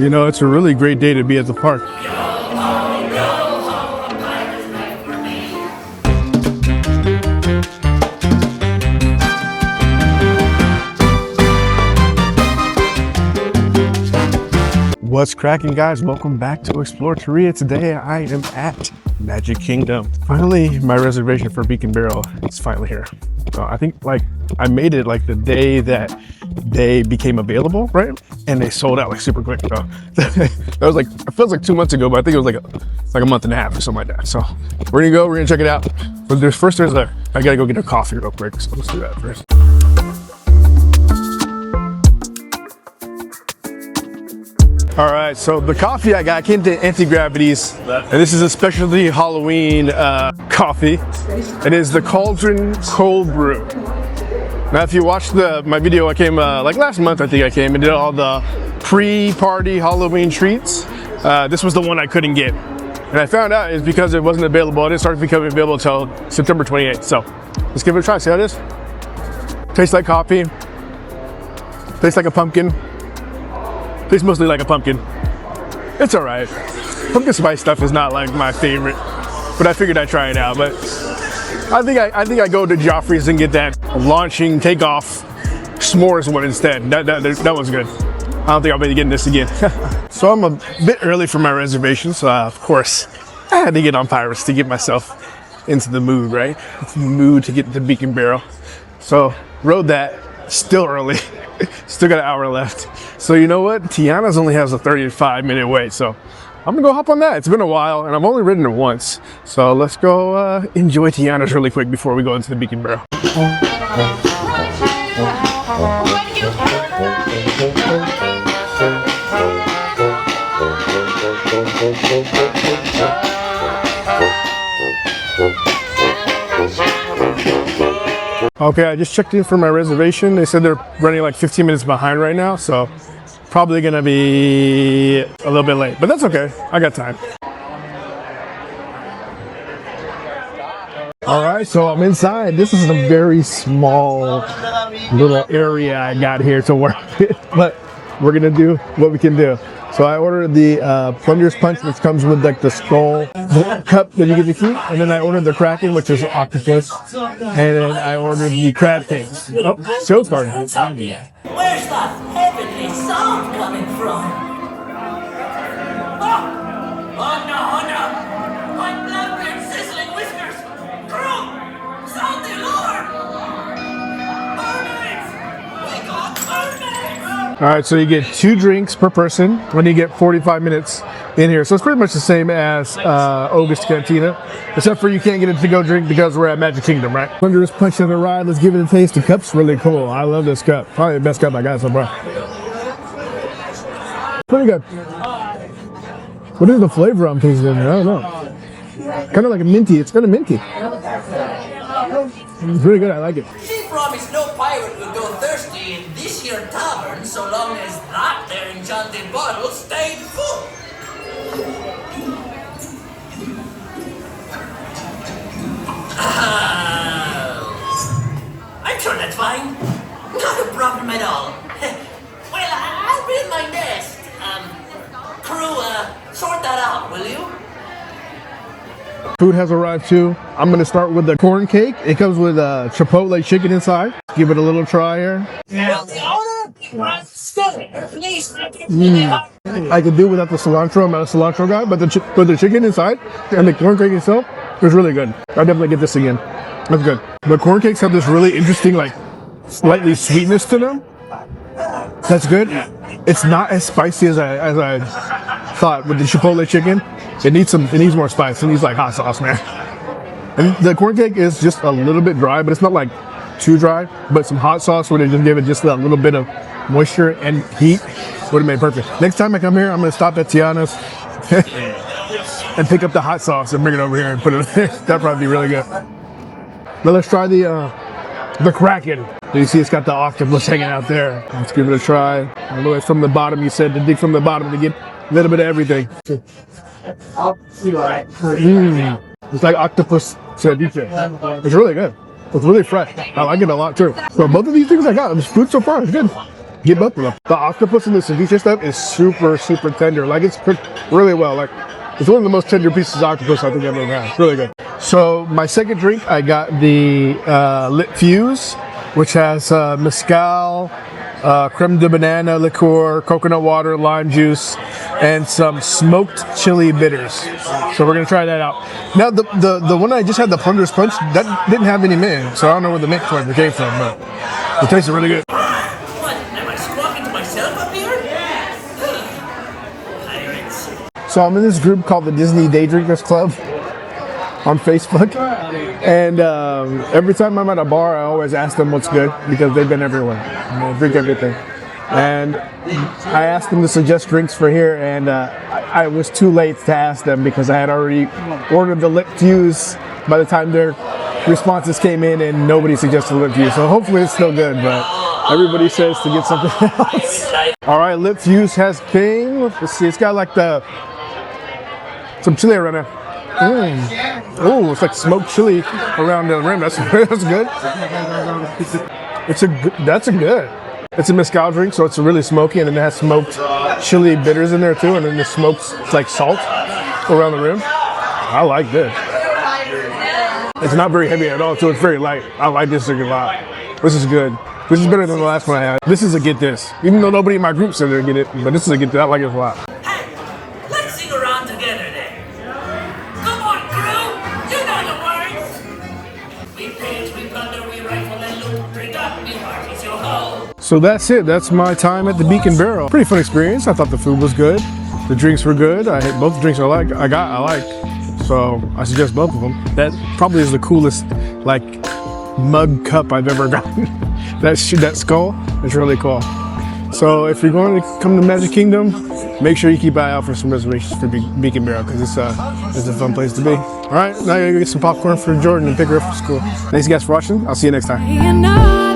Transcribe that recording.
You know, it's a really great day to be at the park. What's cracking, guys? Welcome back to Explore Korea. Today I am at Magic Kingdom. Finally, my reservation for Beak and Barrel is finally here. I think like I made it like the day that they became available, right? And they sold out like super quick. So that was like, it feels like 2 months ago, but I think it was like a month and a half or something like that. So we're gonna check it out. But I gotta go get a coffee real quick. So let's do that first. All right, so the coffee I got came to Anti-Gravity's, and this is a specialty Halloween coffee. It is the Cauldron Cold Brew. Now, if you watched my video, I came like last month, I think I came and did all the pre-party Halloween treats. This was the one I couldn't get, and I found out it's because it wasn't available. It didn't start becoming available until September 28th. So let's give it a try. See how it is. Tastes like coffee. Tastes like a pumpkin. Tastes mostly like a pumpkin. It's all right. Pumpkin spice stuff is not like my favorite, but I figured I'd try it out. But I think I go to Joffrey's and get that launching takeoff s'mores one instead. That one's good. I don't think I'll be getting this again. So I'm a bit early for my reservation, so of course I had to get on Pirates to get myself into the mood, right? It's the mood to get to Beak and Barrel. So rode that, still early. Still got an hour left. So you know what? Tiana's only has a 35-minute wait. So I'm gonna go hop on that. It's been a while and I've only ridden it once. So let's go enjoy Tiana's really quick before we go into the Beak and Barrel. Okay, I just checked in for my reservation. They said they're running like 15 minutes behind right now, so probably gonna be a little bit late, but that's okay. I got time. All right, so I'm inside. This is a very small little area I got here to work with, but we're gonna do what we can do. So I ordered the Plunder's Punch, which comes with like the skull cup that you get to keep, and then I ordered the Kraken, which is octopus, and then I ordered the crab cakes. Oh, show's starting. Where's that heavenly sound coming from? Oh no! My blood-red sizzling whiskers! Crew! Sound the alarm! Mermaids! We got mermaids! All right, so you get 2 drinks per person when you get 45 minutes in here. So it's pretty much the same as August Cantina, except for you can't get a to-go drink because we're at Magic Kingdom, right? Plunder's Punch of the ride. Let's give it a taste. The cup's really cool. I love this cup. Probably the best cup I got so far. Pretty good. What is the flavor I'm tasting in there? I don't know. Kind of like a minty. It's kind of minty. It's really good. I like it. She promised no pirate would go thirsty in this here tavern so long as that there enchanted bottle stayed full. I'm sure that's fine. Not a problem at all. Well, I'll be in my nest. Crew, sort that out, will you? Food has arrived too. I'm gonna start with the corn cake. It comes with chipotle chicken inside. Give it a little try here. I could do without the cilantro. I'm not a cilantro guy, but the chicken inside and the corn cake itself is really good. I'll definitely get this again. That's good. The corn cakes have this really interesting, like, slightly sweetness to them. That's good. It's not as spicy as I thought with the chipotle chicken. It needs more spice. It needs like hot sauce, man. And the corn cake is just a little bit dry, but it's not like too dry. But some hot sauce where they just give it just a little bit of moisture and heat would have made perfect. Next time I come here, I'm gonna stop at Tiana's and pick up the hot sauce and bring it over here and put it in there. That'd probably be really good. Now let's try the Kraken. You see it's got the octopus hanging out there. Let's give it a try. All the way from the bottom, you said to dig from the bottom to get a little bit of everything. It's like octopus ceviche. It's really good. It's really fresh. I like it a lot too. So both of these things I got, this food so far is good. Get buffalo. The octopus and the ceviche stuff is super, super tender. Like it's cooked really well. Like it's one of the most tender pieces of octopus I think I've ever had. It's really good. So my second drink, I got the Lit Fuse, which has mezcal, creme de banana liqueur, coconut water, lime juice, and some smoked chili bitters. So we're gonna try that out. Now the one I just had, the Plunder's Punch, that didn't have any mint, so I don't know where the mint flavor came from, but it tasted really good. What? Am I squawking to myself up here? Pirates. So I'm in this group called the Disney Day Drinkers Club on Facebook, and every time I'm at a bar, I always ask them what's good because they've been everywhere and they drink everything. And I asked them to suggest drinks for here, and I was too late to ask them because I had already ordered the Lit Fuse by the time their responses came in, and nobody suggested Lit Fuse. So hopefully it's still good, but everybody says to get something else. All right, Lit Fuse has King. Let's see, it's got like some chili around there. Oh, it's like smoked chili around the rim. That's good. That's a good. It's a mezcal drink, so it's really smoky, and then it has smoked chili bitters in there too, and then the smoked like salt around the rim. I like this. It's not very heavy at all, so it's very light. I like this drink a lot. This is good. This is better than the last one I had. This is a get this. Even though nobody in my group said they'd get it, but this is a get this. I like it a lot. Hey, let's sing around together then. Come on, crew. You know the words. We page, we plunder, we rifle and loot. Drink up, we parties your whole. So that's it. That's my time at the Beak and Barrel. Pretty fun experience. I thought the food was good. The drinks were good. Both the drinks I like. So I suggest both of them. That probably is the coolest like mug cup I've ever gotten. that skull is really cool. So if you're going to come to Magic Kingdom, make sure you keep an eye out for some reservations for Beak and Barrel because it's a fun place to be. All right, now I gotta go get some popcorn for Jordan and pick her up from school. Thanks guys for watching. I'll see you next time.